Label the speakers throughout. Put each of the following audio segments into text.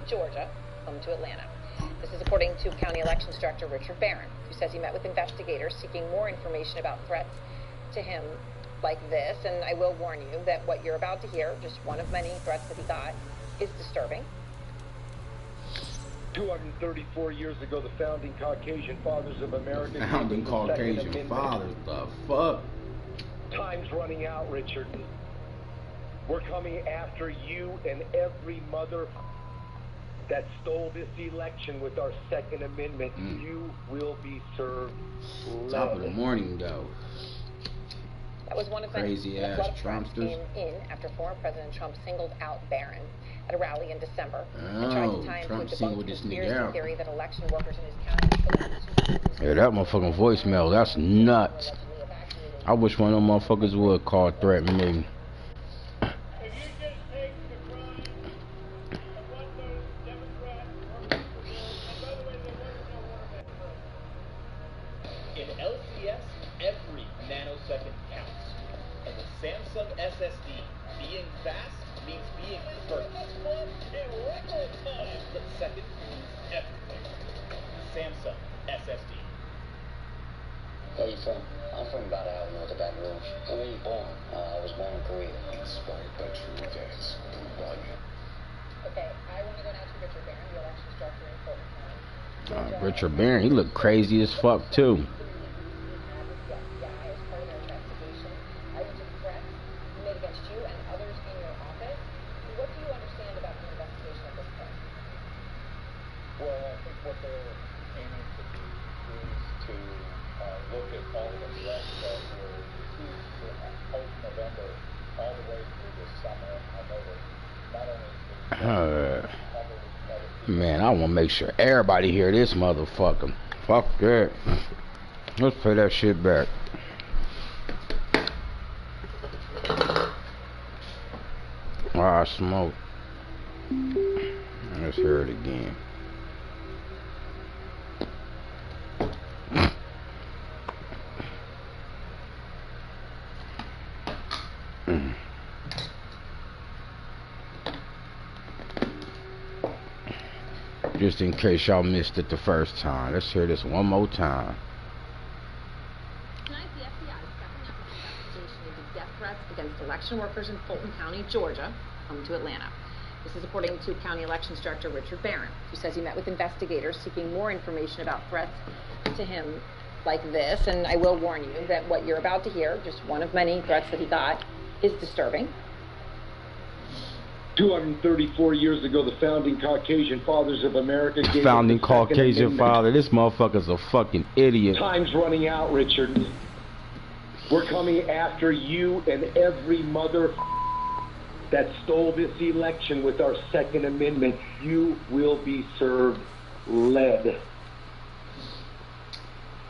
Speaker 1: Georgia, home to Atlanta. This is according to County Elections Director Richard Barron, who says he met with investigators seeking more information about threats to him like this. And I will warn you that what you're about to hear, just one of many threats that he got, is disturbing.
Speaker 2: 234 years ago, the founding Caucasian fathers of America.
Speaker 3: Founding Caucasian fathers? The fuck?
Speaker 2: Time's running out, Richard. We're coming after you and every mother that stole this election with our Second Amendment. You will be served.
Speaker 3: Top of the morning, though.
Speaker 1: That was one of
Speaker 3: crazy
Speaker 1: ass
Speaker 3: Trumpsters
Speaker 1: came in after former President Trump singled out Barron at a rally in December and tried to tie him
Speaker 3: Trump
Speaker 1: to a
Speaker 3: singled
Speaker 1: debunked
Speaker 3: this
Speaker 1: conspiracy
Speaker 3: nigga out.
Speaker 1: theory that election workers in his county.
Speaker 3: Yeah, that motherfucking voicemail, that's nuts. I wish one of them motherfuckers would call threaten me.
Speaker 4: In LCS, every nanosecond counts. And with Samsung SSD, being fast means being first. In record time, the second means everything. Samsung SSD.
Speaker 5: Where you from? I'm from about an hour north of Baton Rouge. Where were you born? I was born in Korea.
Speaker 6: Inspired by true events.
Speaker 1: Okay, I want to go now to Richard Barron, the elections director in Fulton County.
Speaker 3: Richard Barron, he looked crazy as fuck too.
Speaker 6: What they're aiming to do is to look at all of the threats that were received post-November all the way through this summer. I know that not only
Speaker 3: man, I want to make sure everybody hear this motherfucker. Fuck that. Let's play that shit back. Ah, smoke. Let's hear it again. Just in case y'all missed it the first time, let's hear this one more time.
Speaker 1: Tonight, the FBI is stepping up its investigation into death threats against election workers in Fulton County, Georgia, home to Atlanta. This is according to County Elections Director Richard Barron, who says he met with investigators seeking more information about threats to him like this. And I will warn you that what you're about to hear, just one of many threats that he got, is disturbing.
Speaker 2: 234 years ago, the founding Caucasian fathers of America gave
Speaker 3: Founding Caucasian father. This motherfucker's a fucking idiot.
Speaker 2: Time's running out, Richard. We're coming after you and every mother that stole this election with our Second Amendment. You will be served lead.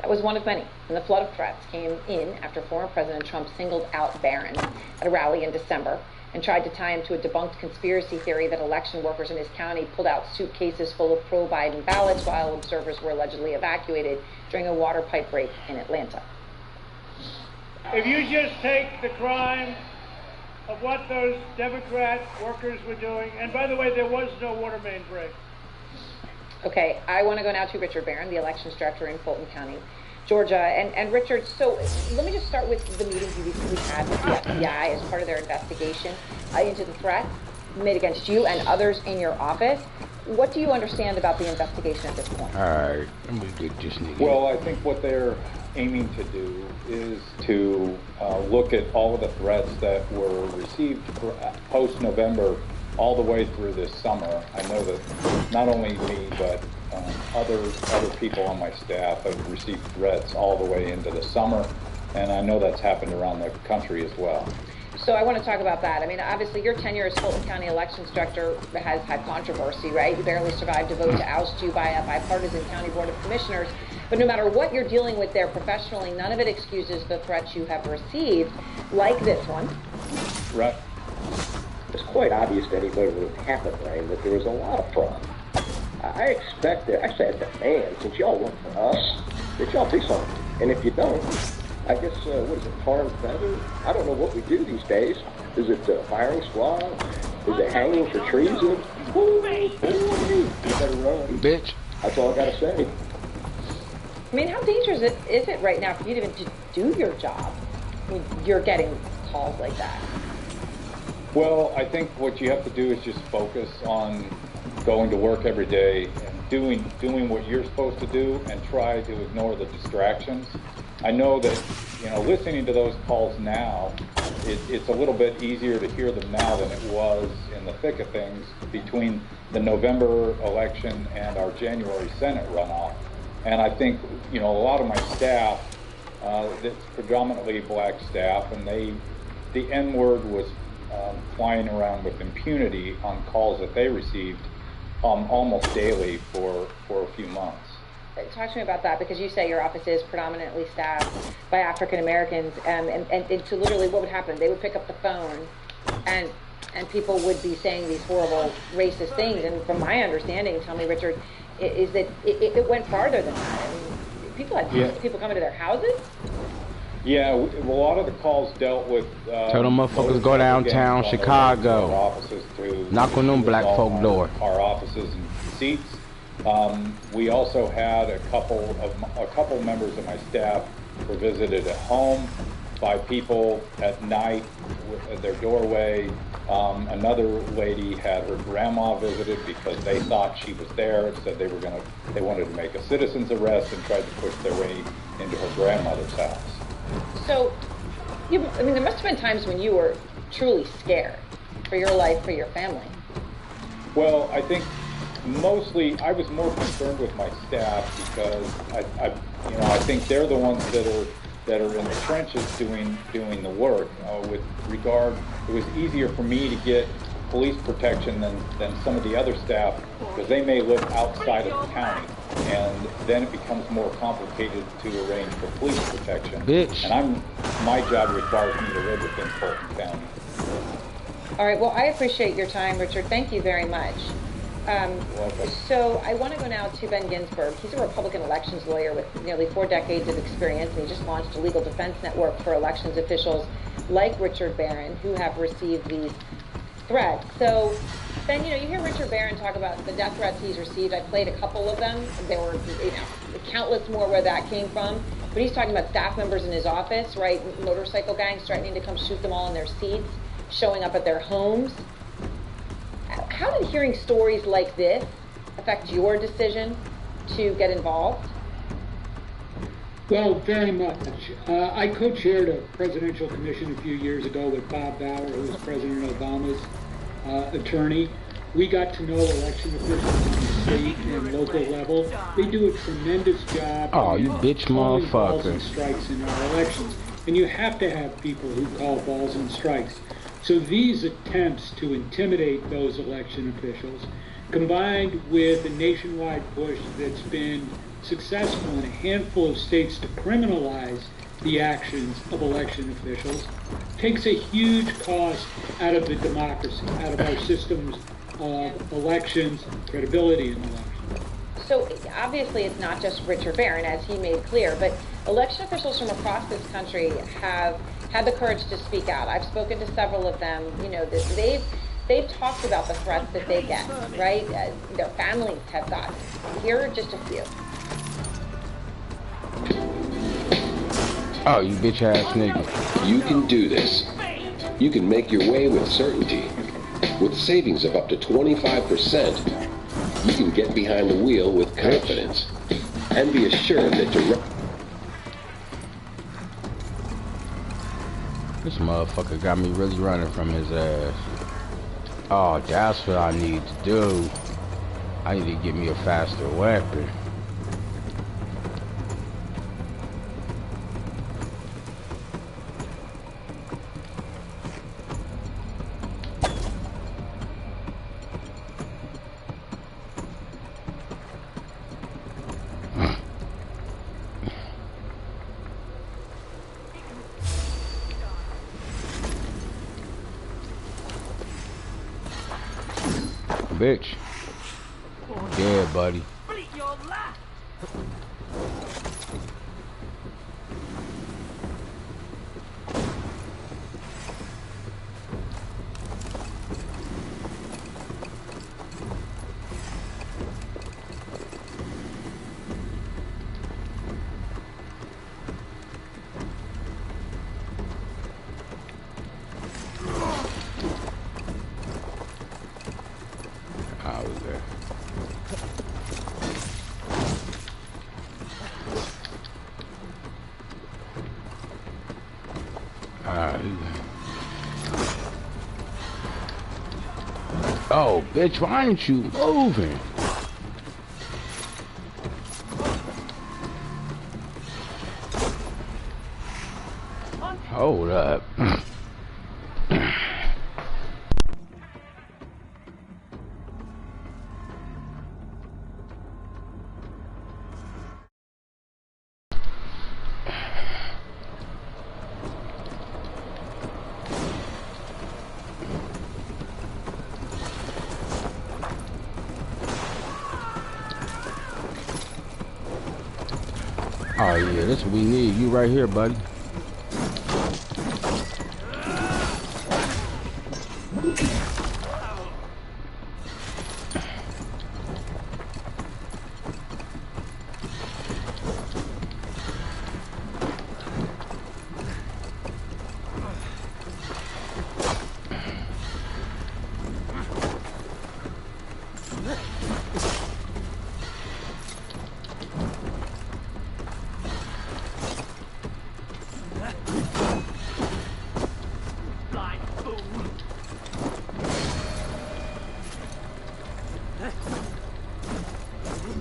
Speaker 1: That was one of many, and the flood of threats came in after former President Trump singled out Barron at a rally in December and tried to tie him to a debunked conspiracy theory that election workers in his county pulled out suitcases full of pro-Biden ballots while observers were allegedly evacuated during a water pipe break in Atlanta.
Speaker 7: If you just take the crime of what those Democrat workers were doing, and by the way, there was no water main break.
Speaker 1: Okay, I want to go now to Richard Barron, the elections director in Fulton County, Georgia. And Richard, so let me just start with the meetings you recently had with the FBI as part of their investigation into the threats made against you and others in your office. What do you understand about the investigation at this point?
Speaker 3: All right, let me get this nigga.
Speaker 6: Well, I think what they're aiming to do is to look at all of the threats that were received post-November all the way through this summer. I know that not only me, but other people on my staff have received threats all the way into the summer, and I know that's happened around the country as well.
Speaker 1: So I want to talk about that. I mean, obviously, your tenure as Fulton County Elections Director has had controversy, right? You barely survived a vote to oust you by a bipartisan county board of commissioners. But no matter what you're dealing with there professionally, none of it excuses the threats you have received, like this one.
Speaker 6: Right.
Speaker 8: It's quite obvious to anybody with half a brain that there was a lot of fraud. I expected, I said, man, since y'all work for us, that y'all do something. And if you don't, I guess, what is it, tar and feather? I don't know what we do these days. Is it firing squad? Is it hanging for treason?
Speaker 3: bitch.
Speaker 8: That's all I gotta say.
Speaker 1: I mean, how dangerous is it right now for you to even do your job when you're getting calls like that?
Speaker 6: Well, I think what you have to do is just focus on going to work every day and doing what you're supposed to do and try to ignore the distractions. I know that, you know, listening to those calls now, it's a little bit easier to hear them now than it was in the thick of things between the November election and our January Senate runoff. And I think, you know, a lot of my staff, it's predominantly black staff, and the N-word was flying around with impunity on calls that they received almost daily for a few months.
Speaker 1: Talk to me about that, because you say your office is predominantly staffed by African Americans, and so literally what would happen? They would pick up the phone, and people would be saying these horrible racist things. And from my understanding, tell me, Richard, is that it went farther than that. I mean, people had people coming to their houses.
Speaker 6: Yeah, a lot of the calls dealt with.
Speaker 3: Tell them motherfuckers go downtown Chicago.
Speaker 6: Offices to
Speaker 3: knock on them black folk door.
Speaker 6: Our offices and seats. We also had a couple members of my staff were visited at home by people at night at their doorway. Another lady had her grandma visited because they thought she was there. Said they wanted to make a citizen's arrest and tried to push their way into her grandmother's house.
Speaker 1: So, I mean, there must have been times when you were truly scared for your life, for your family.
Speaker 6: Well, I think mostly I was more concerned with my staff because I think they're the ones that are in the trenches doing the work. With regard, it was easier for me to get police protection than some of the other staff because they may live outside of the county, and then it becomes more complicated to arrange for police protection.
Speaker 3: Bitch.
Speaker 6: And my job requires me to live within Fulton County.
Speaker 1: All right. Well, I appreciate your time, Richard. Thank you very much. So I want to go now to Ben Ginsberg. He's a Republican elections lawyer with nearly 4 decades of experience, and he just launched a legal defense network for elections officials like Richard Barron who have received these threats. So, Ben, you hear Richard Barron talk about the death threats he's received. I played a couple of them. There were, countless more where that came from. But he's talking about staff members in his office, right? Motorcycle gangs threatening to come shoot them all in their seats, showing up at their homes. How did hearing stories like this affect your decision to get involved?
Speaker 9: Well, very much. I co-chaired a presidential commission a few years ago with Bob Bauer, who was President Obama's attorney. We got to know election officials on the state and local level. They do a tremendous job.
Speaker 3: Oh, you bitch
Speaker 9: calling balls and
Speaker 3: motherfucker.
Speaker 9: strikes in our elections. And you have to have people who call balls and strikes. So these attempts to intimidate those election officials, combined with a nationwide push that's been successful in a handful of states to criminalize the actions of election officials, takes a huge cost out of the democracy, out of our systems of elections, credibility in elections.
Speaker 1: So obviously it's not just Richard Barron, as he made clear, but election officials from across this country have had the courage to speak out. I've spoken to several of them. They've talked about the threats that they get, right? Their families have gotten. Here are just a few.
Speaker 3: Oh, you bitch ass nigga.
Speaker 10: You can do this. You can make your way with certainty. With savings of up to 25%, you can get behind the wheel with confidence and be assured that you're...
Speaker 3: This motherfucker got me really running from his ass. Oh, that's what I need to do. I need to get me a faster weapon. Bitch. Yeah, buddy. Okay. Oh, bitch, why ain't you moving? Hold up. Oh yeah, that's what we need. You right here, buddy.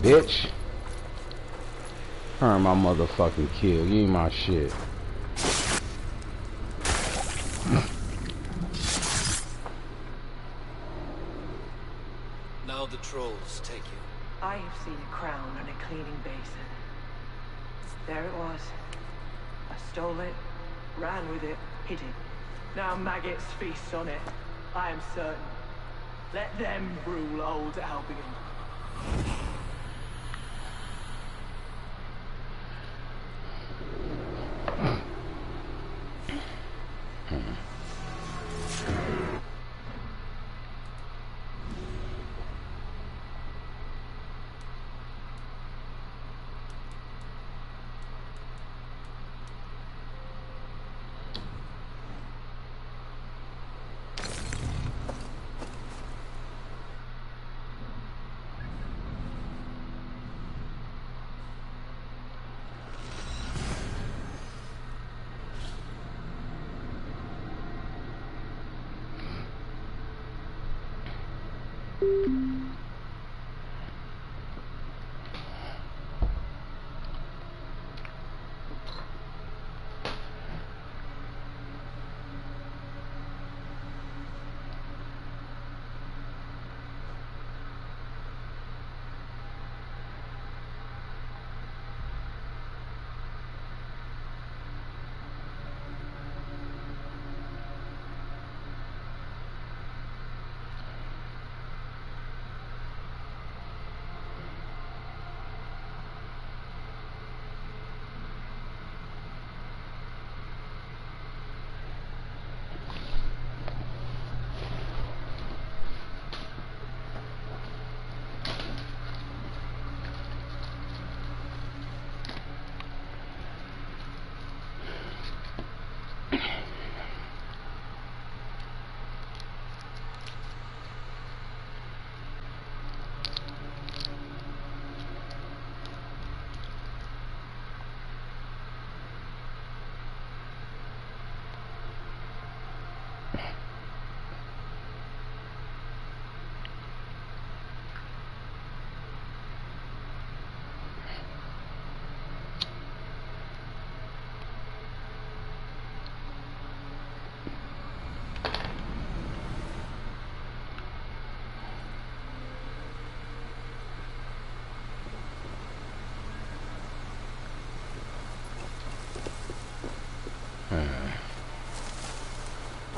Speaker 3: Bitch. Earn my motherfucking kill. You ain't my shit.
Speaker 11: Now the trolls take you.
Speaker 12: I have seen a crown and a cleaning basin. There it was. I stole it, ran with it, hid it. Now maggots feast on it. I am certain. Let them rule old Albion.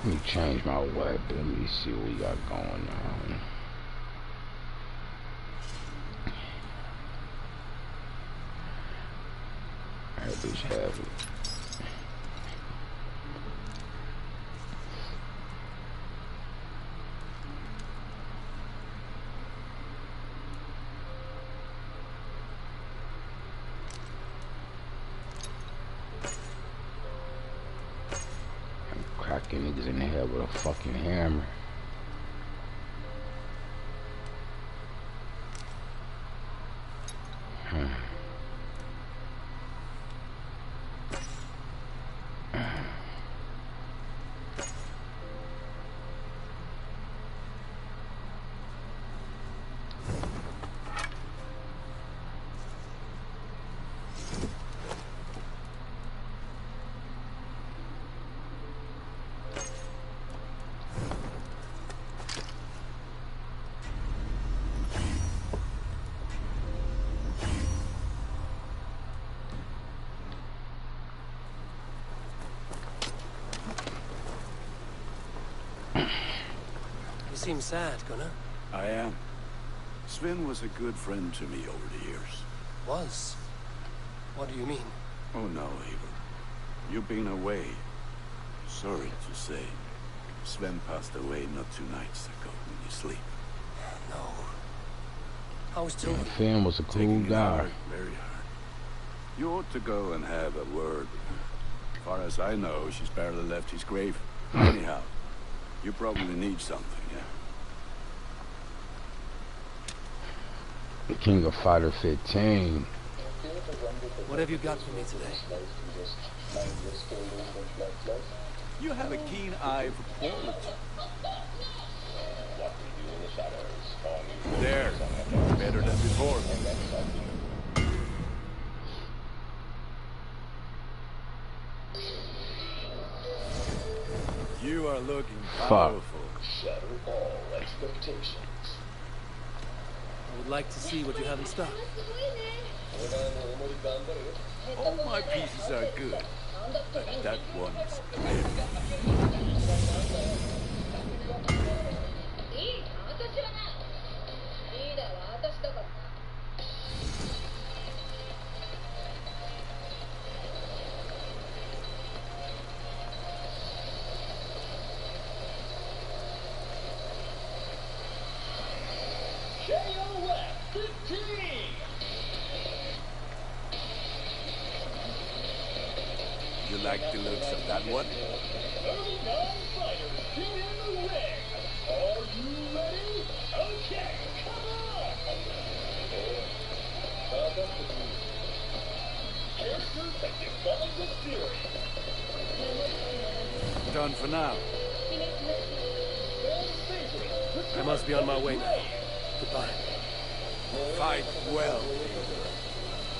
Speaker 3: Let me change my weapon. Let me see what we got going on. That bitch heavy. Cracking niggas in the head with a fucking hammer.
Speaker 11: seem sad, Gunnar.
Speaker 13: I am. Sven was a good friend to me over the years.
Speaker 11: Was? What do you mean?
Speaker 13: Oh no, Eivor. You've been away. Sorry to say. Sven passed away not 2 nights ago when you sleep.
Speaker 11: No. How was Toby?
Speaker 3: Finn was a cool
Speaker 13: Taking it
Speaker 3: guy.
Speaker 13: hard, very hard. You ought to go and have a word with her. As far as I know, she's barely left his grave. Anyhow, you probably need something, yeah?
Speaker 3: The King of Fighter 15.
Speaker 11: What have you got for me today?
Speaker 13: You have a keen eye for quality. There. Better than before. You are looking powerful.
Speaker 10: Shatter all expectations.
Speaker 11: I would like to see what you have in stock.
Speaker 13: All my pieces are good. But that one's You like the looks of that one?
Speaker 4: 39 fighters get in the ring. Are you ready? Okay, come on! Characters that define the series.
Speaker 13: Done for now.
Speaker 11: I must be on my way now. Goodbye.
Speaker 13: Fight well.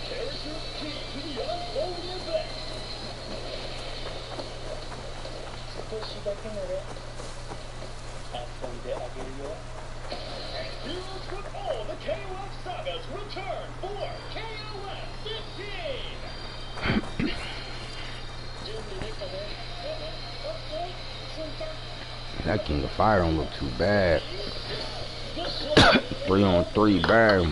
Speaker 4: Characters key to the unfolding event. And heroes from all the KOF sagas return for KOF 15!
Speaker 3: That King of Fire don't look too bad. 3-on-3 bad.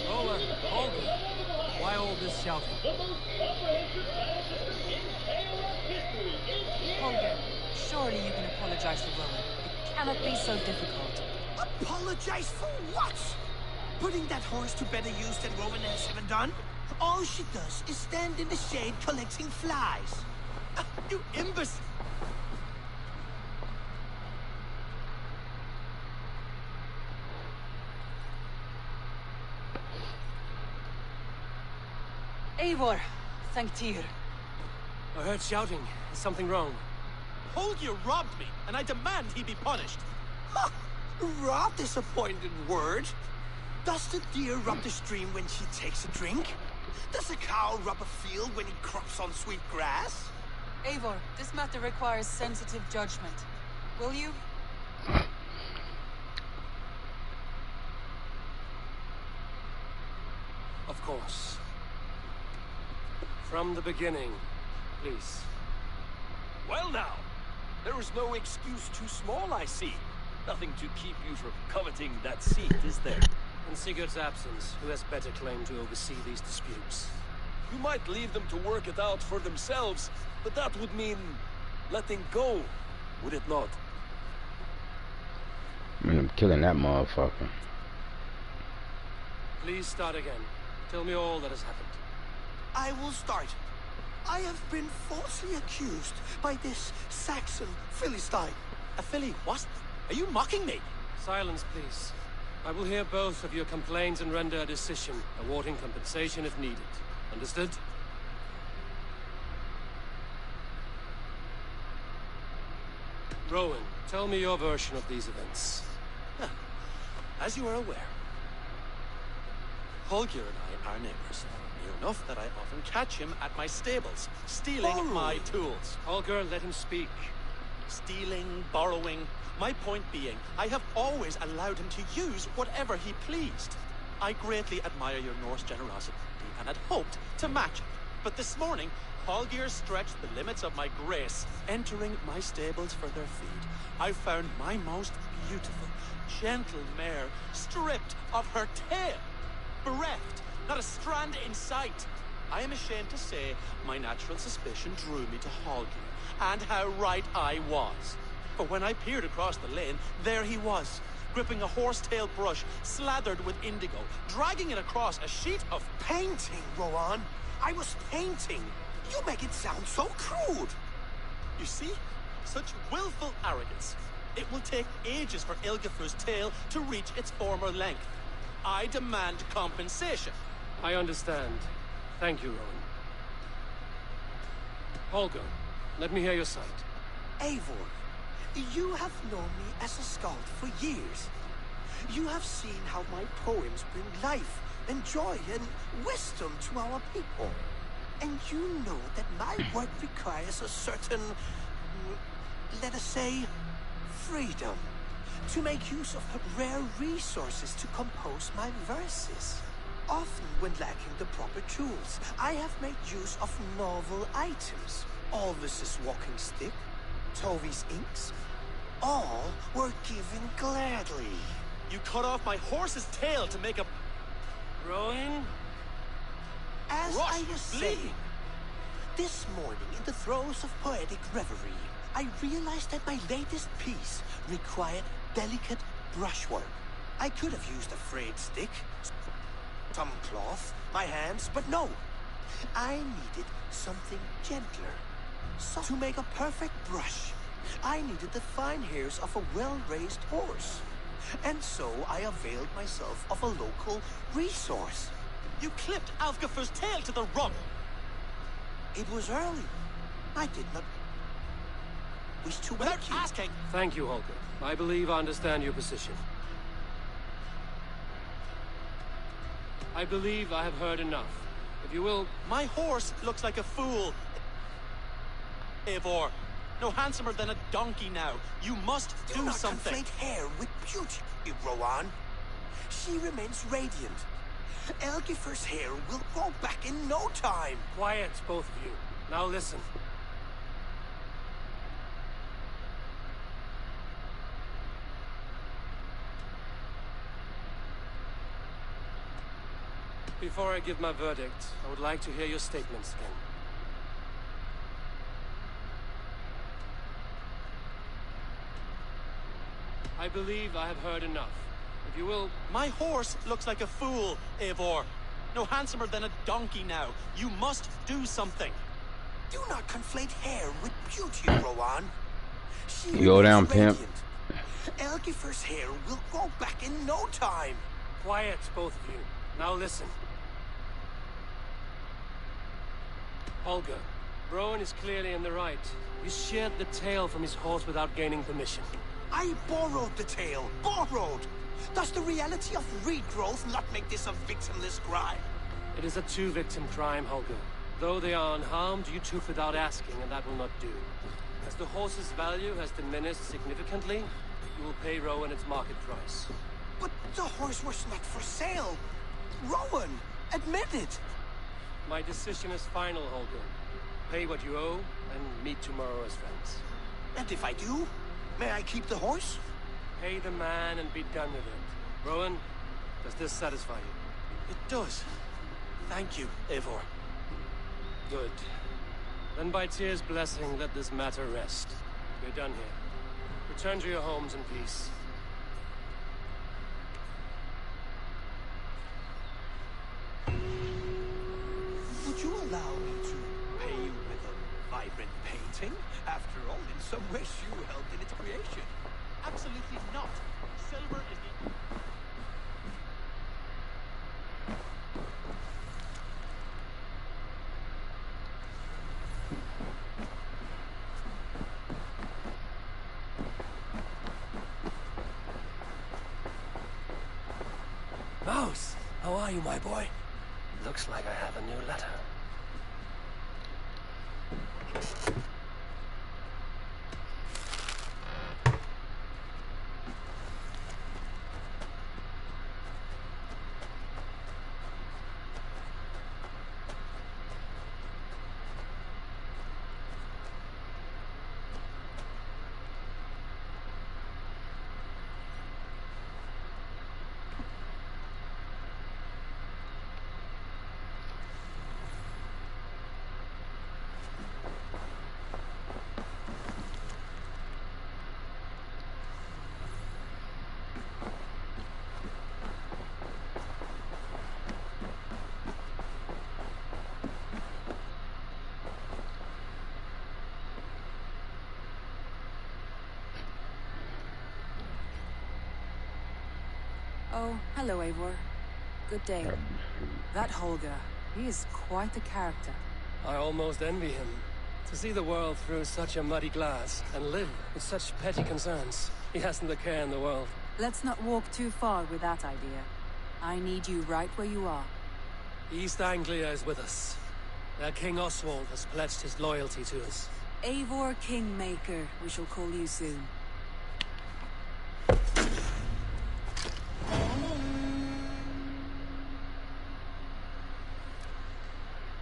Speaker 11: Roller, hold it. Why all this shouting?
Speaker 14: Holger, surely you can apologize to Rowan. It cannot be so difficult.
Speaker 15: Apologize for what? Putting that horse to better use than Rowan has ever done? All she does is stand in the shade collecting flies. You imbecile!
Speaker 14: Eivor, thank Tyr.
Speaker 11: I heard shouting. Is something wrong?
Speaker 15: Holger robbed me, and I demand he be punished. Robbed is a pointed word. Does the deer rub the stream when she takes a drink? Does a cow rub a field when he crops on sweet grass?
Speaker 14: Eivor, this matter requires sensitive judgment. Will you?
Speaker 11: Of course. From the beginning, please.
Speaker 16: Well now, there is no excuse too small, I see. Nothing to keep you from coveting that seat, is there?
Speaker 11: In Sigurd's absence, who has better claim to oversee these disputes?
Speaker 16: You might leave them to work it out for themselves, but that would mean letting go, would it not?
Speaker 3: I mean, I'm killing that motherfucker.
Speaker 11: Please start again. Tell me all that has happened.
Speaker 15: I will start. I have been falsely accused by this Saxon Philistine.
Speaker 16: A Philly what? Are you mocking me?
Speaker 11: Silence, please. I will hear both of your complaints and render a decision, awarding compensation if needed. Understood? Rowan, tell me your version of these events.
Speaker 15: As you are aware, Holger and I are neighbors. Near enough that I often catch him at my stables, stealing my tools.
Speaker 11: Holger, let him speak.
Speaker 15: Stealing, borrowing. My point being, I have always allowed him to use whatever he pleased. I greatly admire your Norse generosity and had hoped to match it. But this morning, Holger stretched the limits of my grace, entering my stables for their feed. I found my most beautiful, gentle mare stripped of her tail, bereft, not a strand in sight. I am ashamed to say my natural suspicion drew me to Holger, and how right I was. For when I peered across the lane, there he was, gripping a horsetail brush slathered with indigo, dragging it across a sheet of painting, Rowan. I was painting. You make it sound so crude. You see? Such willful arrogance. It will take ages for Ilgifr's tail to reach its former length. I demand compensation.
Speaker 11: I understand. Thank you, Rowan. Holger, let me hear your side.
Speaker 15: Eivor, you have known me as a skald for years. You have seen how my poems bring life and joy and wisdom to our people. And you know that my work requires a certain, let us say, freedom to make use of rare resources to compose my verses. Often when lacking the proper tools, I have made use of novel items. Alvis's walking stick, Tovi's inks, all were given gladly. You cut off my horse's tail to make a...
Speaker 11: Rowan?
Speaker 15: As I was saying, this morning in the throes of poetic reverie, I realized that my latest piece required delicate brushwork. I could have used a frayed stick, some cloth, my hands, but no. I needed something gentler. So to make a perfect brush, I needed the fine hairs of a well-raised horse. And so I availed myself of a local resource. You clipped Alfgafur's tail to the rump. It was early. I did not wish to wake you. Asking.
Speaker 11: Thank you, Holger. I believe I understand your position. I believe I have heard enough. If you will...
Speaker 15: My horse looks like a fool. Eivor, no handsomer than a donkey now. You must do something. Do not conflate hair with beauty, Rowan. She remains radiant. Elgifr's hair will grow back in no time.
Speaker 11: Quiet, both of you. Now listen. Before I give my verdict, I would like to hear your statements again. I believe I have heard enough. If you will...
Speaker 15: My horse looks like a fool, Eivor. No handsomer than a donkey now. You must do something. Do not conflate hair with beauty, Rowan.
Speaker 3: You go down, pimp.
Speaker 15: Elgifr's hair will grow back in no time.
Speaker 11: Quiet, both of you. Now listen. Holger, Rowan is clearly in the right. He sheared the tail from his horse without gaining permission.
Speaker 15: I borrowed the tail. Borrowed! Does the reality of regrowth not make this a victimless crime?
Speaker 11: It is a two-victim crime, Holger. Though they are unharmed, you took without asking, and that will not do. As the horse's value has diminished significantly, you will pay Rowan its market price.
Speaker 15: But the horse was not for sale. Rowan, admit it.
Speaker 11: My decision is final, Holger. Pay what you owe, and meet tomorrow as friends.
Speaker 15: And if I do, may I keep the horse?
Speaker 11: Pay the man and be done with it. Rowan, does this satisfy you?
Speaker 15: It does. Thank you, Eivor.
Speaker 11: Good. Then by Tyr's blessing, let this matter rest. We're done here. Return to your homes in peace.
Speaker 15: Would you allow me to pay you with a vibrant painting? After all, in some ways you helped in its creation. Absolutely not. Silver is the...
Speaker 11: How are you, my boy? Looks like I have a new letter.
Speaker 14: Oh, hello, Eivor. Good day. That Holger, he is quite a character.
Speaker 11: I almost envy him. To see the world through such a muddy glass and live with such petty concerns. He hasn't a care in the world.
Speaker 14: Let's not walk too far with that idea. I need you right where you are.
Speaker 11: East Anglia is with us. Their King Oswald has pledged his loyalty to us.
Speaker 14: Eivor Kingmaker, we shall call you soon.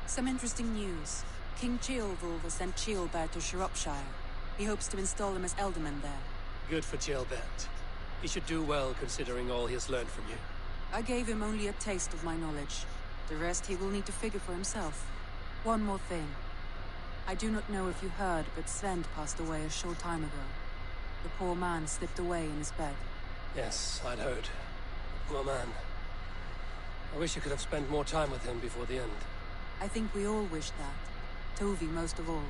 Speaker 14: Some interesting news. King Ceolwulf has sent Ceolbert to Shropshire. He hopes to install him as Ealdorman there.
Speaker 11: Good for Ceolbert. He should do well considering all he has learned from you.
Speaker 14: I gave him only a taste of my knowledge. The rest he will need to figure for himself. One more thing. I do not know if you heard, but Sven passed away a short time ago. The poor man slipped away in his bed.
Speaker 11: Yes, I'd heard. Poor man. I wish I could have spent more time with him before the end.
Speaker 14: I think we all wish that. Tovi most of all.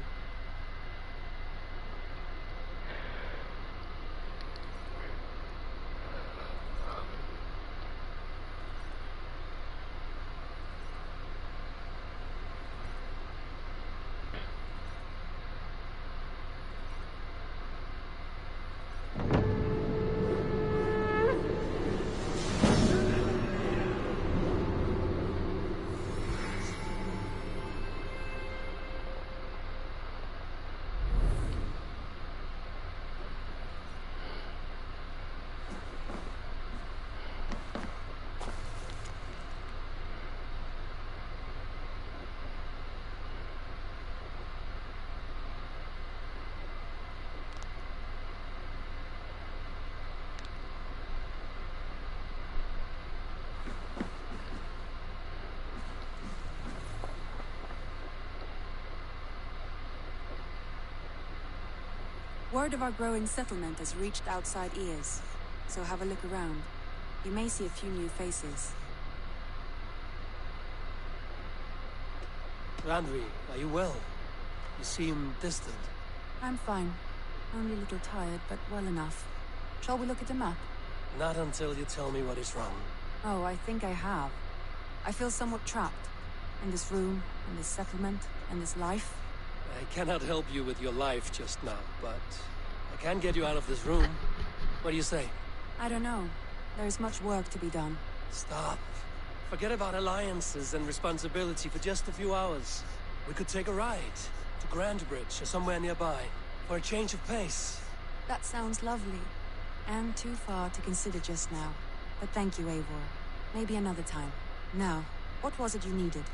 Speaker 14: Word of our growing settlement has reached outside ears, so have a look around. You may see a few new faces.
Speaker 11: Randvi, are you well? You seem distant.
Speaker 14: I'm fine. Only a little tired, but well enough. Shall we look at the map?
Speaker 11: Not until you tell me what is wrong.
Speaker 14: Oh, I think I have. I feel somewhat trapped. In this room, in this settlement, in this life.
Speaker 11: I cannot help you with your life just now, but I can get you out of this room. What do you say?
Speaker 14: I don't know. There is much work to be done.
Speaker 11: Stop. Forget about alliances and responsibility for just a few hours. We could take a ride to Grandbridge or somewhere nearby for a change of pace.
Speaker 14: That sounds lovely. And too far to consider just now. But thank you, Eivor. Maybe another time. Now, what was it you needed?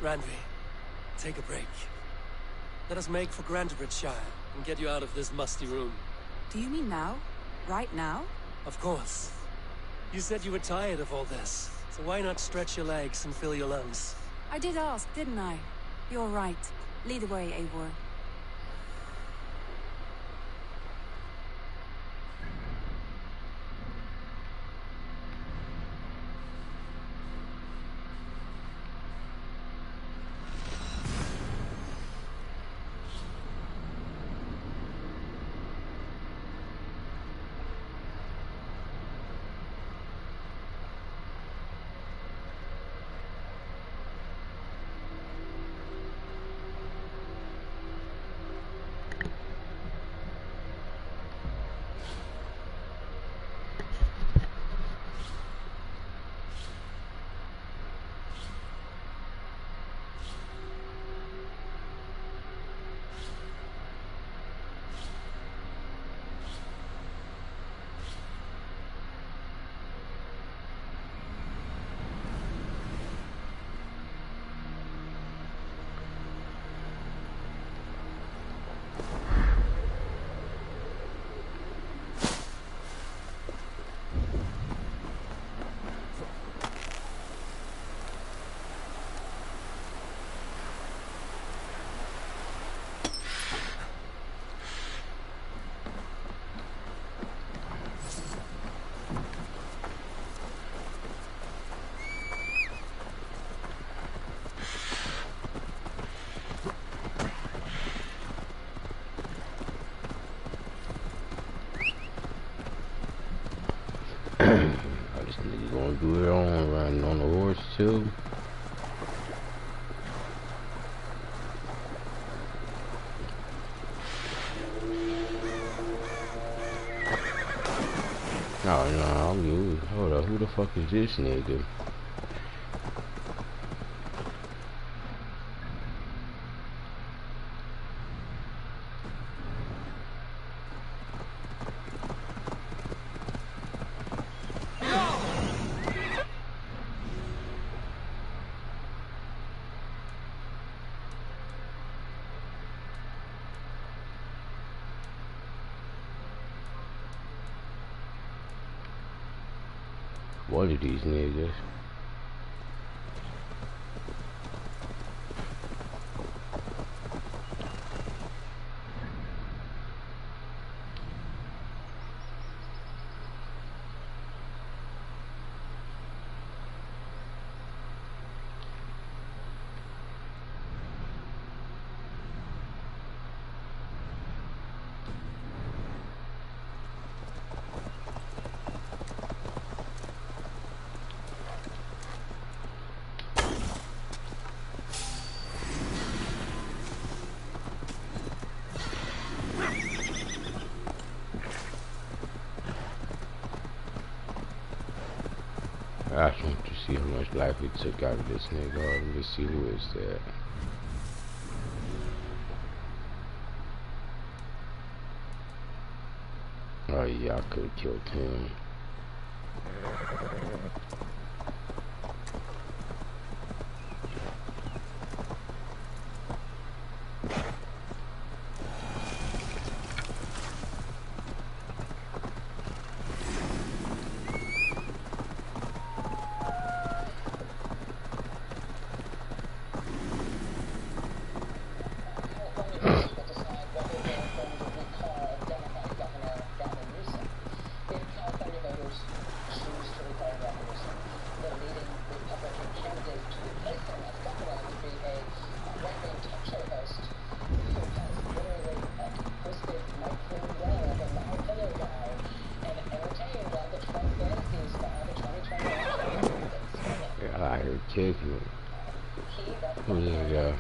Speaker 11: Randvi, take a break. Let us make for Grantebridgeshire and get you out of this musty room.
Speaker 14: Do you mean now? Right now?
Speaker 11: Of course. You said you were tired of all this, so why not stretch your legs and fill your lungs?
Speaker 14: I did ask, didn't I? You're right. Lead the way, Eivor.
Speaker 3: Oh, this nigga gonna do it on riding on the horse too. Oh no, I'm you. Hold up, who the fuck is this nigga? What are these niggas? I just want to see how much life we took out of this nigga. Let me see who is that. Oh yeah, I could have killed him. Kick me. Who is this guy?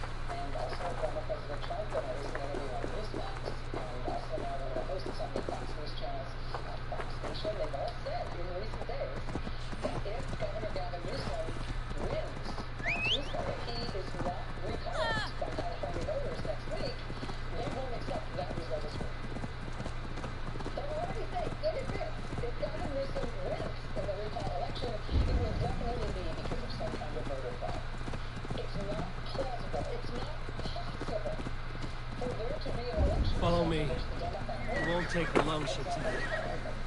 Speaker 11: Follow me. We won't take the long ship today.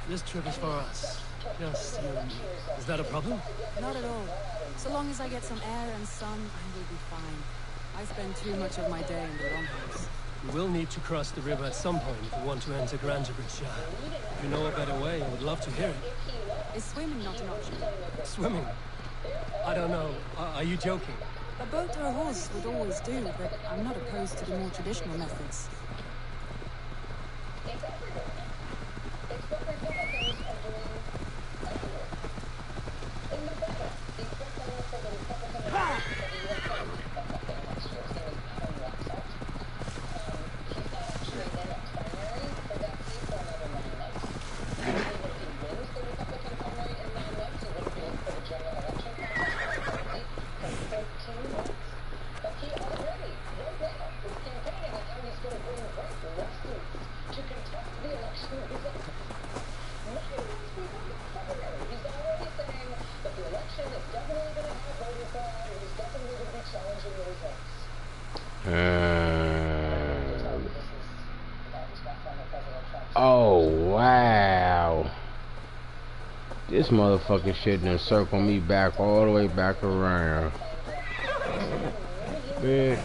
Speaker 11: This trip is for us. Just you and me. Is that a problem?
Speaker 14: Not at all. So long as I get some air and sun, I will be fine. I spend too much of my day in the longhouse.
Speaker 11: We will need to cross the river at some point if we want to enter Grangerbridgeshire. If you know a better way, I would love to hear it.
Speaker 14: Is swimming not an option?
Speaker 11: Swimming? I don't know. Are you joking?
Speaker 14: A boat or a horse would always do, but I'm not opposed to the more traditional methods. Oh wow, this motherfucking shit done circle me back all the way back around, bitch.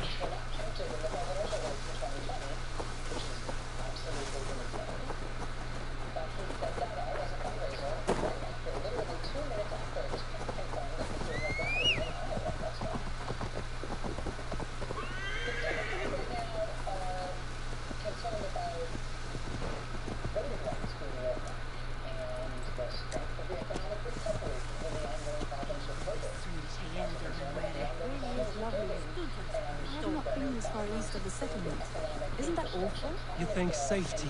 Speaker 14: of the settlement. Isn't that awful?
Speaker 11: You think safety...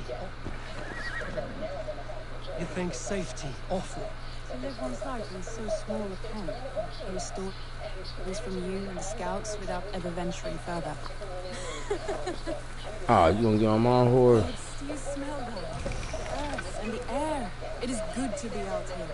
Speaker 11: You think safety awful?
Speaker 14: To live one's life in so small a pen, hear stories from you and the scouts without ever venturing further.
Speaker 3: Ah, you gonna get on my horse?
Speaker 14: Gods, do you smell that? The earth and the air. It is good to be out here.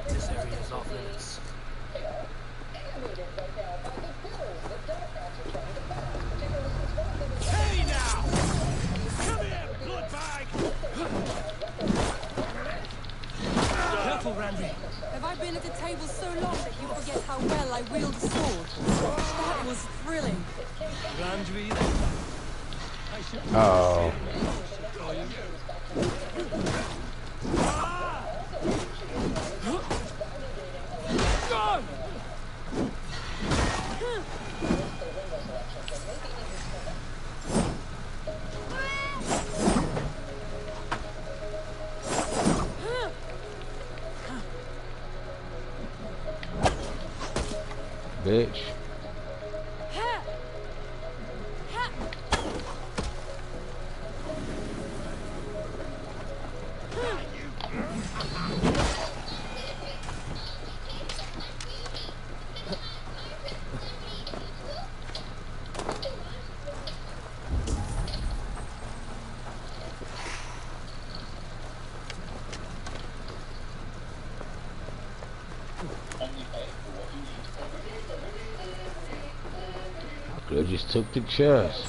Speaker 11: This area is off limits.
Speaker 15: Hey now! Come here, bloodbag!
Speaker 11: Careful, Randy.
Speaker 14: Have I been at the table so long that you forget how well I wield a sword? That was thrilling.
Speaker 11: Landry,
Speaker 3: Oh. Bitch. I just took the chest.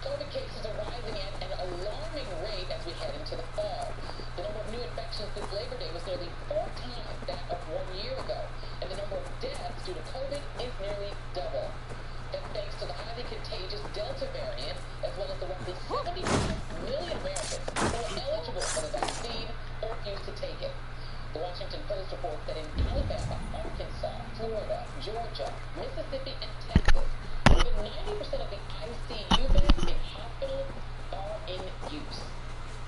Speaker 17: COVID cases are rising at an alarming rate as we head into the fall. The number of new infections this Labor Day was nearly 4 times that of 1 year ago, and the number of deaths due to COVID is nearly double. That's thanks to the highly contagious Delta variant, as well as the roughly 75 million Americans who are eligible for the vaccine or refuse to take it. The Washington Post reports that in Alabama, Arkansas, Florida, Georgia, Mississippi, and Texas, more than 90% of the ICU beds in hospitals are in use.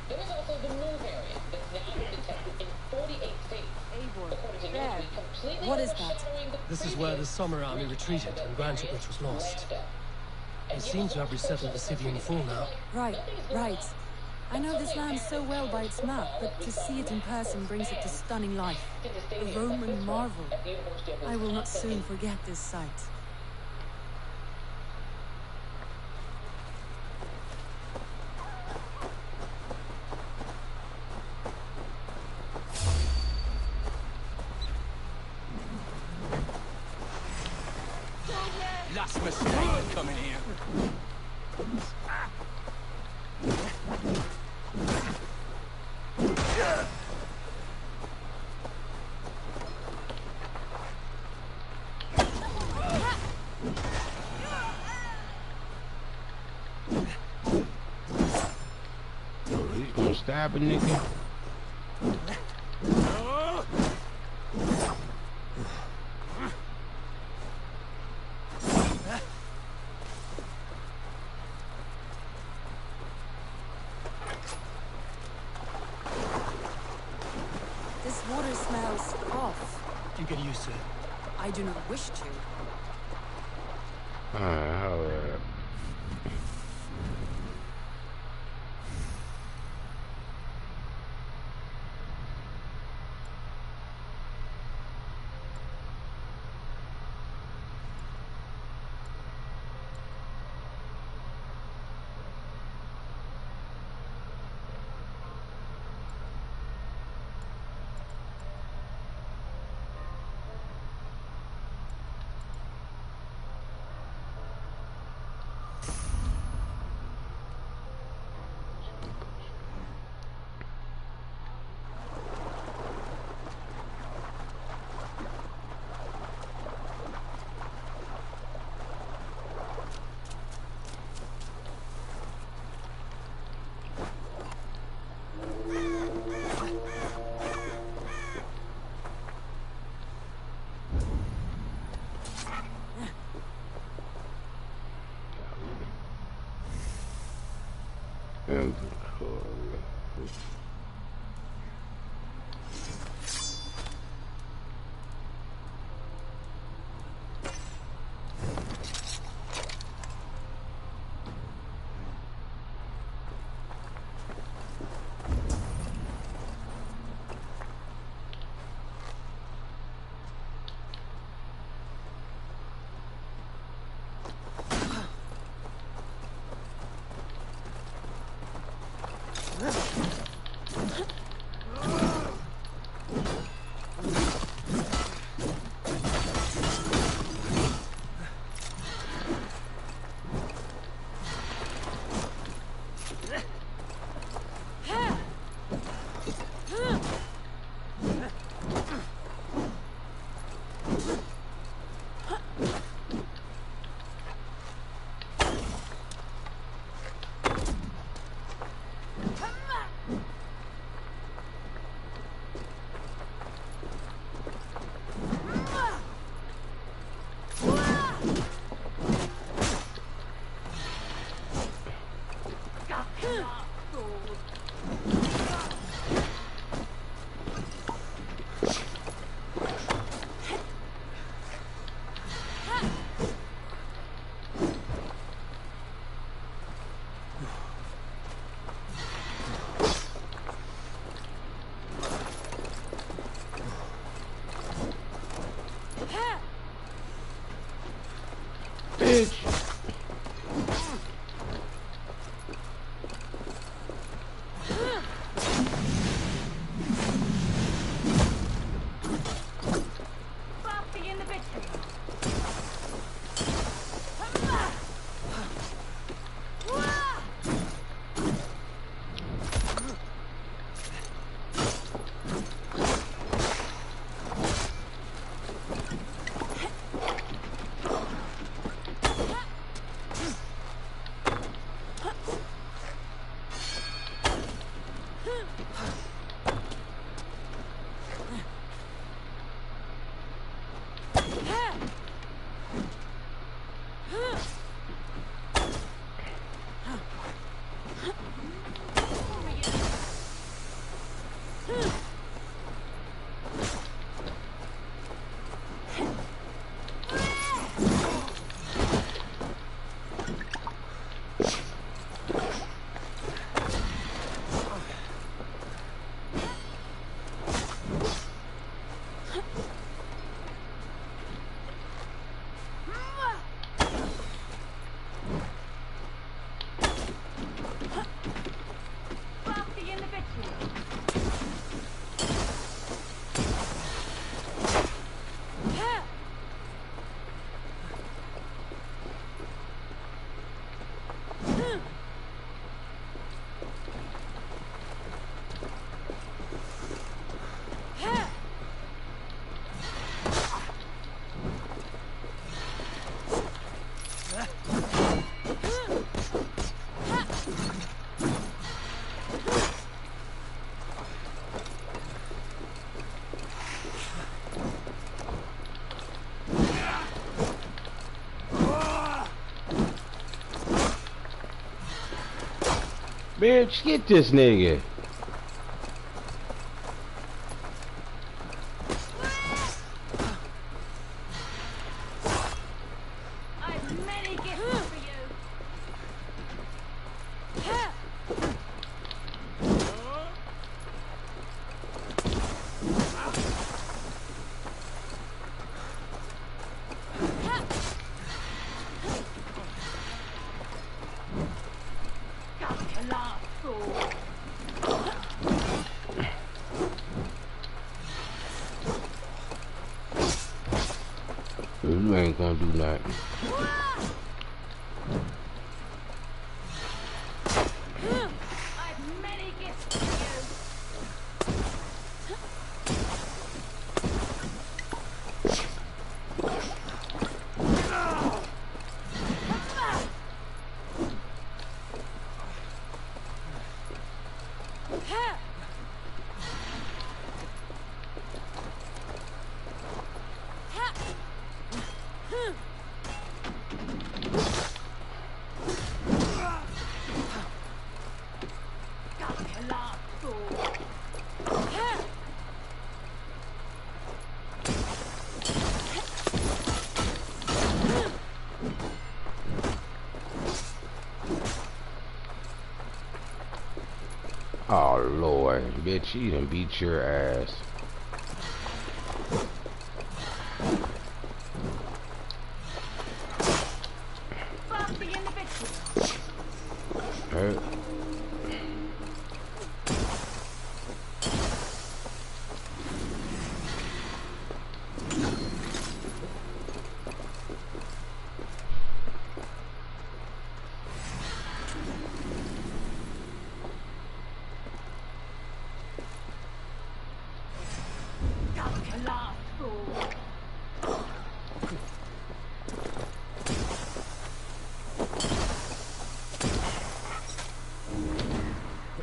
Speaker 17: There is also the new variant that's now been detected in 48 states. According to Newsweek, completely
Speaker 14: What is that?
Speaker 11: This is where the Summer Army retreated and Grantchipwich was lost. They seem to have resettled the city in full now.
Speaker 14: Right, right. I know this land so well by its map, but to see it in person brings it to stunning life. A Roman marvel. I will not soon forget this sight.
Speaker 15: Last mistake coming here.
Speaker 3: He's gonna stab a nigga.
Speaker 14: This water smells off.
Speaker 11: You get used to it.
Speaker 14: I do not wish to.
Speaker 3: Alright. And bitch, get this nigga. You ain't gonna do nothing. Oh Lord, bitch, he done beat your ass. Hurt.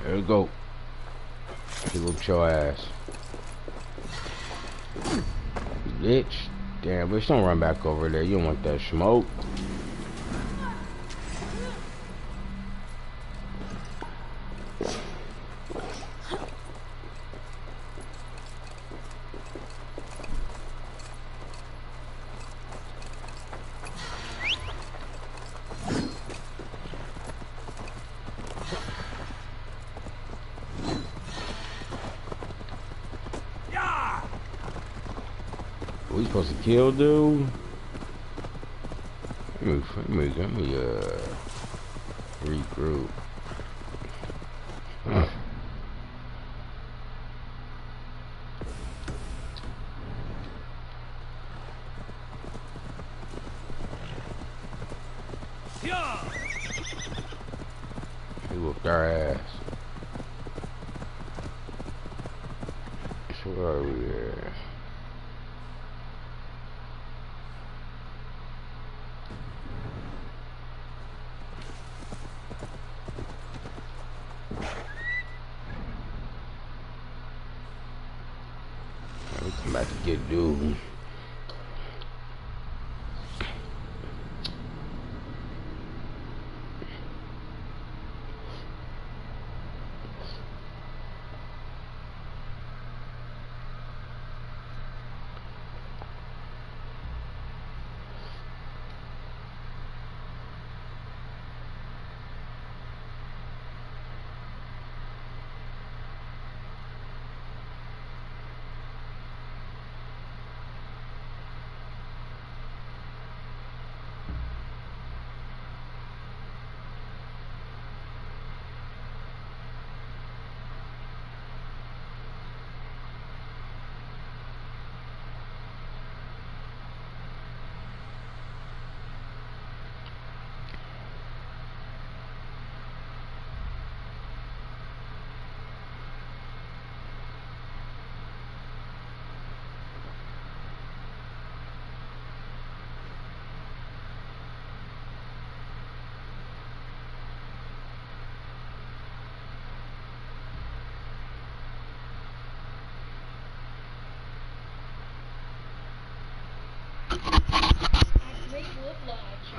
Speaker 3: There we go. He whooped your ass. Bitch. Damn, bitch, don't run back over there. You don't want that smoke. We supposed to kill dude? Let me regroup. He whooped our ass. So where are we here? We come back to get dude.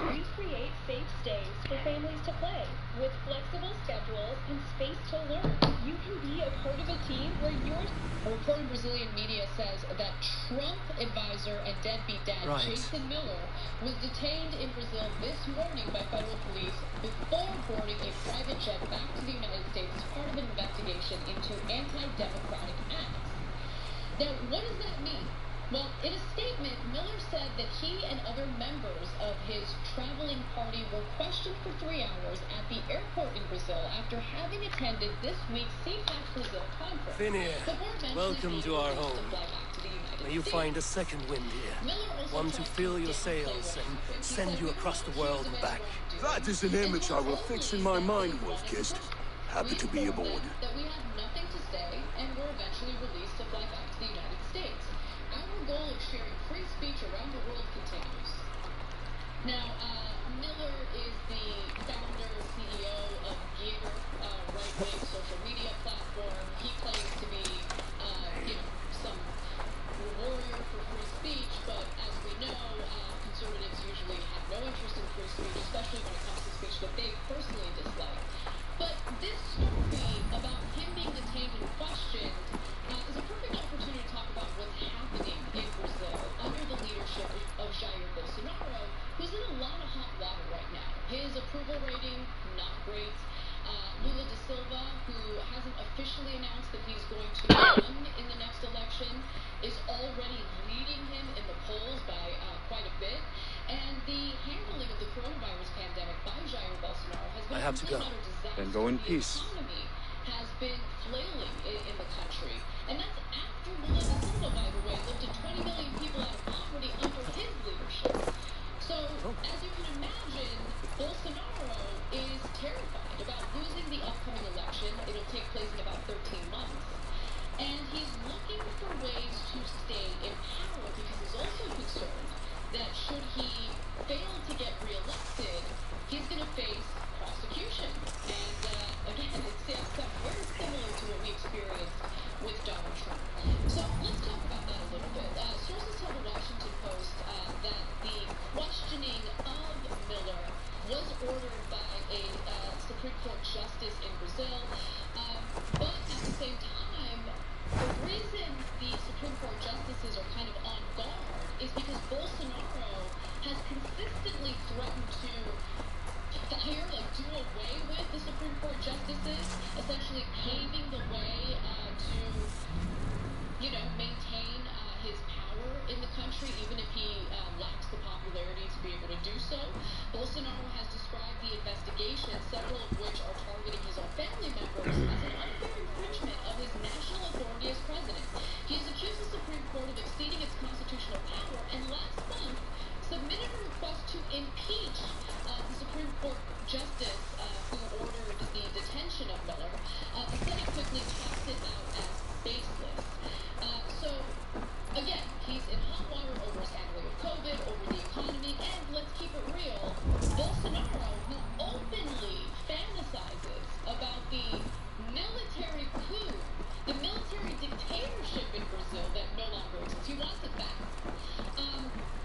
Speaker 18: We create safe stays for families to play. With flexible schedules and space to learn, you can be a part of a team where you're... A report in Brazilian media says that Trump advisor and deadbeat dad Jason Miller was detained in Brazil this morning by federal police before boarding a private jet back to the United States as part of an investigation into anti-democratic acts. Now, what does that mean? Well, in a statement, Miller said that he and other members of his traveling party were questioned for 3 hours at the airport in Brazil after having attended this week's CPAC Brazil conference.
Speaker 11: Finir, welcome to our home. May you find a second wind here. One to fill your sails and send you across the world and back.
Speaker 13: That is an image I will fix in my mind, Wolf-Kissed. Happy to be aboard.
Speaker 18: That we had nothing to say and were eventually released to fly back to the United States. Our goal of sharing free speech around the world continues. Now, Miller is the founder, CEO of Giger, right-wing social media platform. He claims to be, some warrior for free speech, but as we know, conservatives usually have no interest in free speech, especially when it comes to speech that they personally dislike. But this story about him being detained and questioned is a perfect opportunity to talk about what's happening in Brazil under the leadership of Jair Bolsonaro, who's in a lot of hot water right now. His approval rating, not great. Lula da Silva, who hasn't officially announced that he's going to run in the next election, is already leading him in the polls by quite a bit. And the handling of the coronavirus pandemic by Jair Bolsonaro has been
Speaker 11: I have to go.
Speaker 13: Then go in peace.
Speaker 18: The economy has been flailing in the country. And that's after Lula da Silva, by the way, lifted 20 million people out of poverty under his leadership. So, as you can imagine, Bolsonaro is terrified about losing the upcoming election. It'll take place in about 13 months. And he's looking for ways to stay in power because he's also concerned that should he fail to get reelected, he's going to face prosecution. And again, it sounds very similar to what we experienced with Donald Trump. So let's talk about that a little bit. Sources tell the Washington Post that the questioning of Miller was ordered by a Supreme Court justice in Brazil. But at the same time, the reason the Supreme Court justices are kind of on guard is because Bolsonaro has consistently threatened to fire, do away with the Supreme Court justices, essentially paving the way to, maintain his power in the country, even if he lacks the popularity to be able to do so. Bolsonaro has described the investigation, several of which are targeting his own family members, as an unfair infringement of his national authority as president. He has accused the Supreme Court of exceeding its constitutional power, and last month submitted a request to impeach the Supreme Court justice who ordered the detention of Miller. The Senate quickly tossed it out as baseless. So, again, he's in hot water over his handling of COVID, over the economy, and let's keep it real, Bolsonaro, who openly fantasizes about the military coup, the military dictatorship in Brazil that no longer exists. He wants it back.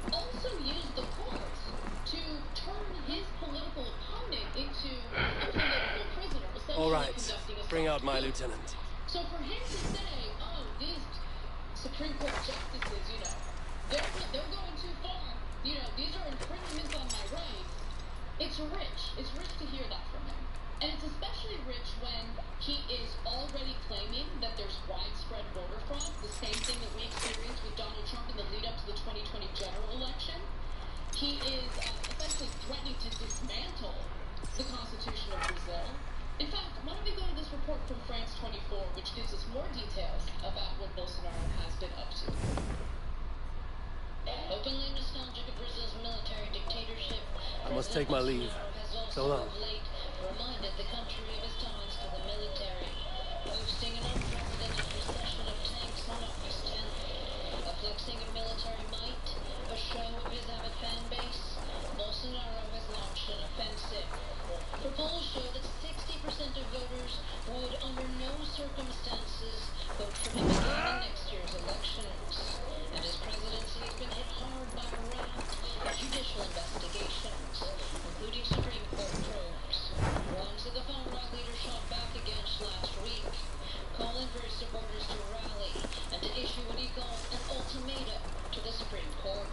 Speaker 18: Also used the courts to turn his political opponent into a political prisoner.
Speaker 11: All right, bring out my lieutenant.
Speaker 18: So for him to say, oh, these Supreme Court justices, they're going too far. These are infringements on my rights. It's rich. It's rich to hear that from him. And it's especially rich when he is already claiming that there's widespread voter fraud, the same thing that we experienced with Donald Trump in the lead up to the 2020 general election. He is essentially threatening to dismantle the Constitution of Brazil. In fact, why don't we go to this report from France 24, which gives us more details about what Bolsonaro has been up to.
Speaker 5: Openly nostalgic of Brazil's military dictatorship,
Speaker 11: I must take my leave. So long.
Speaker 5: Reminded the country of his ties to the military, boasting an unprecedented procession of tanks on August 10th, a flexing of military might, a show of his avid fan base. Bolsonaro has launched an offensive. For polls show that 60% of voters would, under no circumstances, vote for him again in next year's elections. And his presidency has been hit hard by a raft of judicial investigations, including Supreme Court probes. Ones that the Far-Right leader shot back against last week, calling for his supporters to rally and to issue what he calls an ultimatum to the Supreme Court.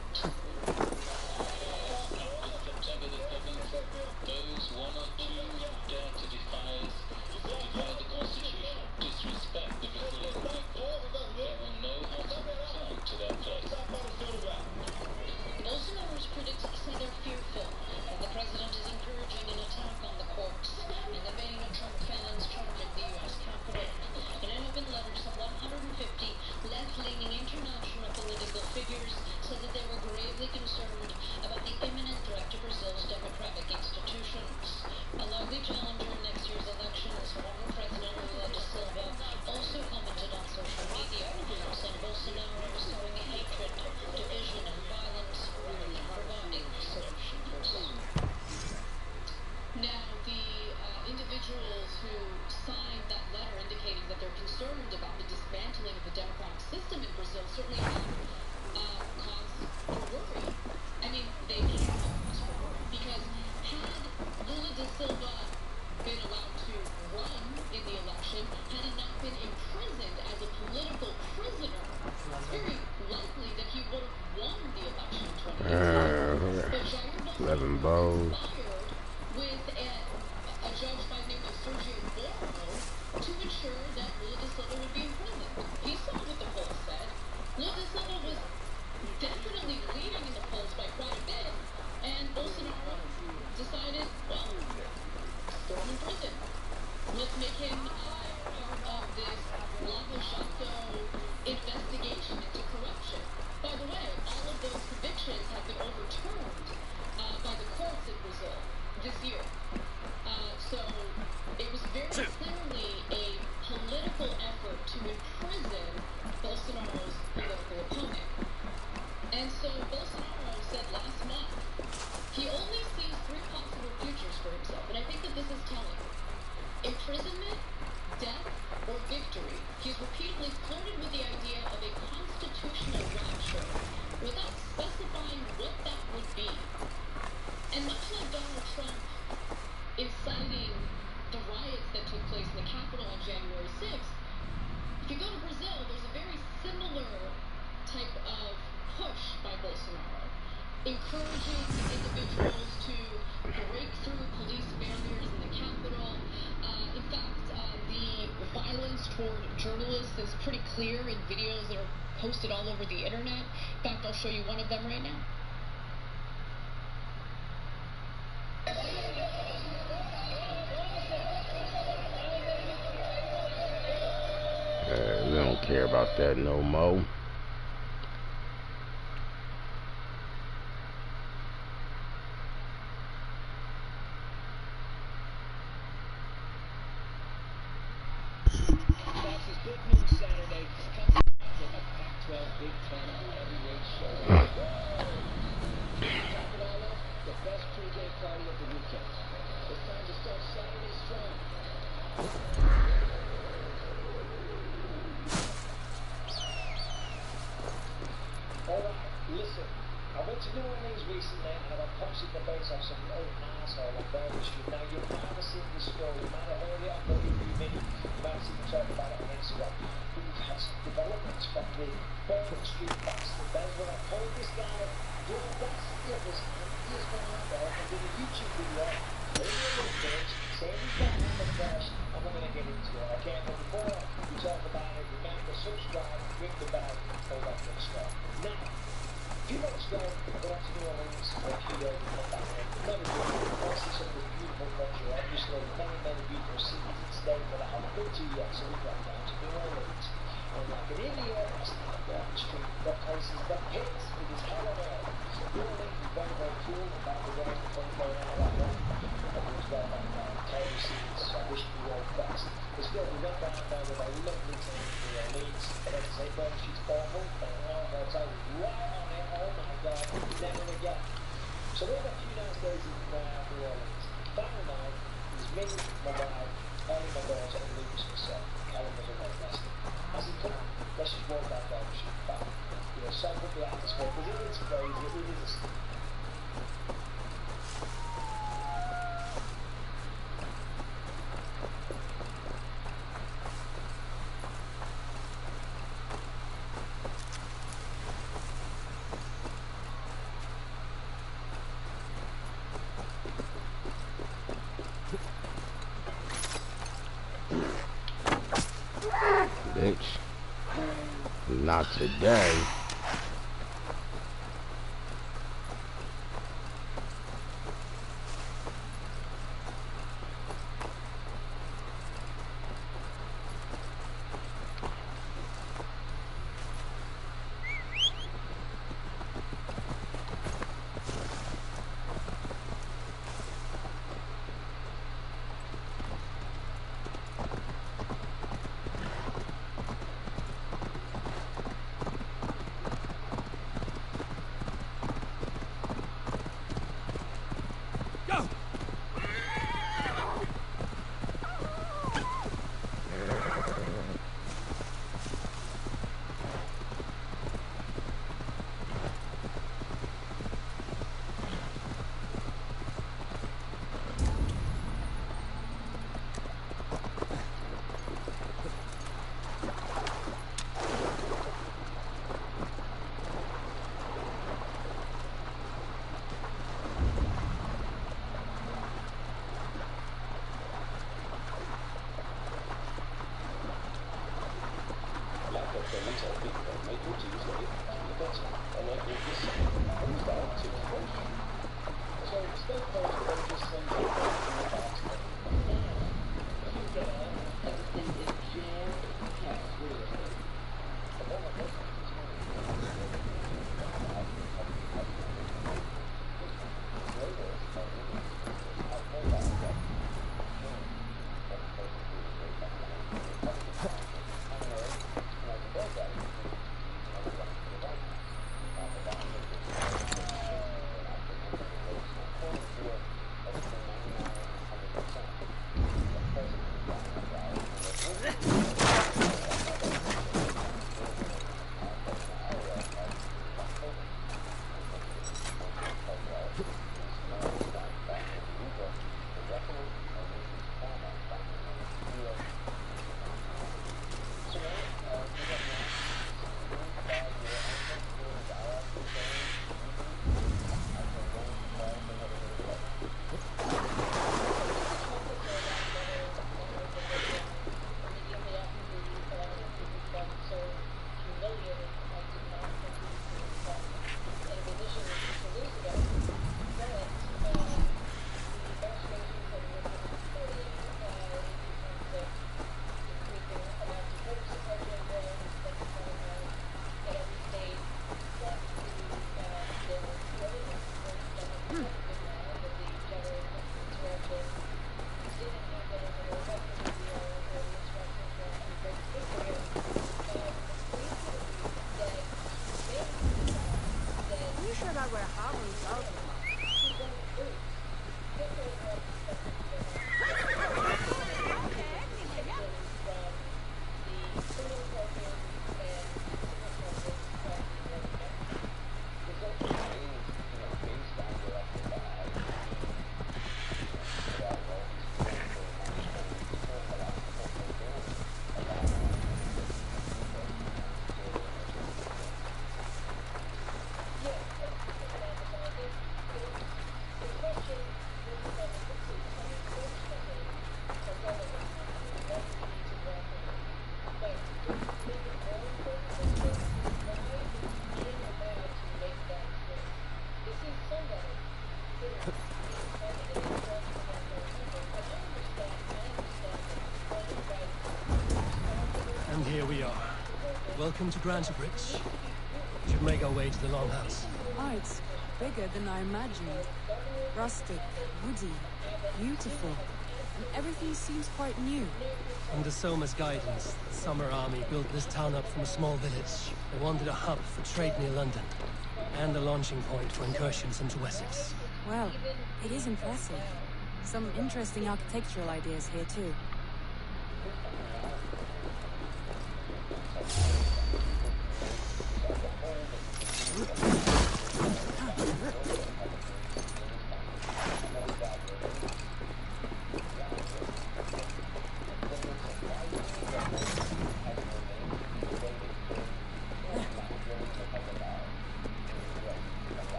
Speaker 4: Those one or two who dare to defy the Constitution, disrespect the Brazilian people, they will know how to return to their place.
Speaker 5: Bolsonaro's critics say they're fearful that the president is encouraging an attack on the courts in the vein of Trump fans charging the U.S. Capitol. In an open letter, some 150 left-leaning international political figures said that they were gravely concerned about the imminent threat to Brazil's democratic institutions. A likely challenger in next year's elections, former President Lula da Silva, also commented on social media, saying Bolsonaro is sowing hatred, division, and violence, really providing solutions.
Speaker 18: Now, the individuals who signed that letter indicating that they're concerned about the dismantling of the democratic system in Brazil certainly have cause for worry. I mean, they can have cause for worry because had Lula da Silva been allowed to run in the election, had he not been imprisoned as a political prisoner, it's very likely that he would have won the election in 2018. But Jair Bolsonaro was fired with a judge by the name of Sergio Moro
Speaker 5: to ensure that Lula da Silva would be imprisoned. He saw what the polls said. Lula da Silva was definitely leading in the polls by quite a bit, and Bolsonaro decided, well, throw him in prison. Let's make him part of this Lava Jato investigation into corruption. By the way, all of those convictions have been overturned by the courts in Brazil this year. So it was very clearly a political effort to imprison Bolsonaro's political opponent. And so Bolsonaro said last month he only sees three possible futures for himself, and I think that this is telling. Imprisonment, death, or victory. He's repeatedly flirted with the idea of a constitutional rapture without specifying what that would be. And much like Donald Trump inciting the riots that took place in the Capitol on January 6th, if you go to Brazil, there's a very similar type of push by Bolsonaro, encouraging individuals to break through police barriers in the Capitol. In fact, the violence toward journalists is pretty clear in videos that are posted all over the internet. In fact, I'll show you one of them right now.
Speaker 3: We don't care about that no more.
Speaker 4: Fox's Big News Saturday comes with a Pac-12 Big Ten heavyweight showdown. Top it all off, the best pregame party of the weekend. It's time to start Saturday strong. Alright, listen. I went to New Orleans recently and I posted the face off some old asshole on Berry Street. Now, you might have seen this story, you might have heard it on WB, you might have seen me talk about it on Instagram. We've had some developments from the Berry Street bastard. That is when I told this guy, that's it, he has gone out there and did a YouTube video, later in the page, saying he's got hammer crash, and we're going to get into it, okay? But before we talk about it, remember, subscribe, ring the bell, all that good stuff. Now, a few months ago, I went to New Orleans for a few days and come back home. Never been there. I see some of the beautiful country, obviously, many beautiful cities and states that I haven't been to yet, so we got down to New Orleans. And like in India, I started down the street, got places that hits, it is hell on earth. New Orleans is very cool, and by the way, before we go out that way, everyone's got that terrible scenes, so I wish we were all best. But still, we went down there with a lovely time in New Orleans, and then say, Berry Street's awful, and I'll tell you, right on it, oh my God, never again. So we had a few nice days in New Orleans. Final night, it was me, my wife, Ellie, my daughter, and Lucas, myself. Callum was away resting. I said, come on, let's just walk down Berry Street back. You know, soak up the atmosphere, because it is crazy, it is a city.
Speaker 3: Bitch. Not today.
Speaker 10: tell people that make your Tuesday the better, and make your December comes down to friendship. So stay close, but don't just send your friends in the box every day.
Speaker 17: Everything is jam-packed. What do you think?
Speaker 11: And here we are. Welcome to Grantabridge. Should make our way to the Longhouse.
Speaker 14: Oh, it's bigger than I imagined. Rustic, woody, beautiful. And everything seems quite new.
Speaker 11: Under Soma's guidance, the Summer Army built this town up from a small village. They wanted a hub for trade near London, and a launching point for incursions into Wessex.
Speaker 14: Well, it is impressive. Some interesting architectural ideas here, too.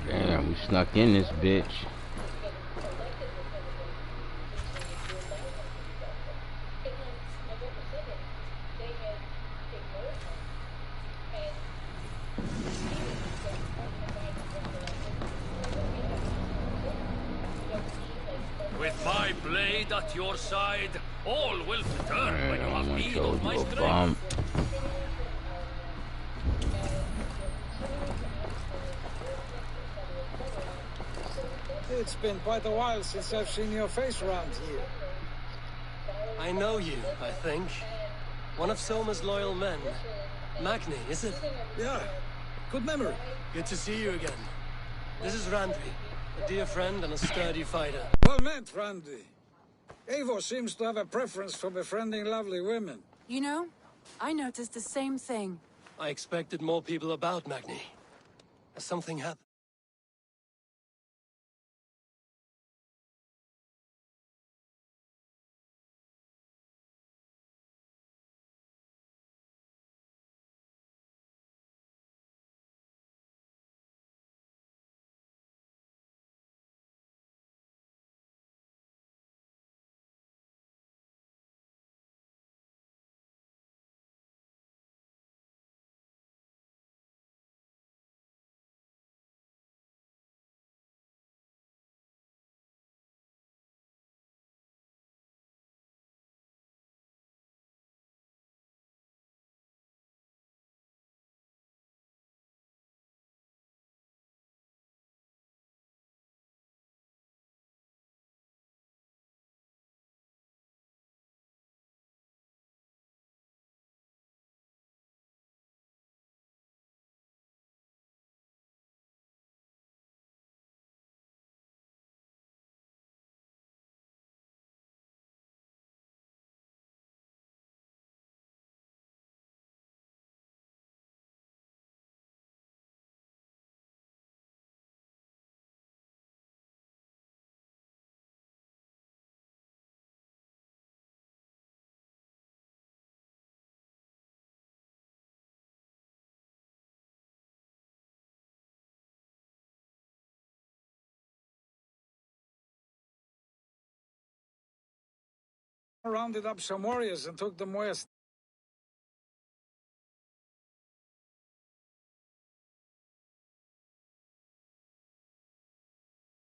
Speaker 3: Damn, we snuck in this bitch.
Speaker 16: With my blade at your side, all will return when you have need of my strength.
Speaker 3: Bump.
Speaker 19: It's been quite a while since I've seen your face around here.
Speaker 11: I know you, I think. One of Soma's loyal men. Magni, is it?
Speaker 19: Yeah, good memory.
Speaker 11: Good to see you again. This is Randvi, a dear friend and a sturdy fighter.
Speaker 19: Well met, Randy. Eivor seems to have a preference for befriending lovely women.
Speaker 14: You know, I noticed the same thing.
Speaker 11: I expected more people about Magni. Has something happened?
Speaker 19: rounded up some warriors and took them west.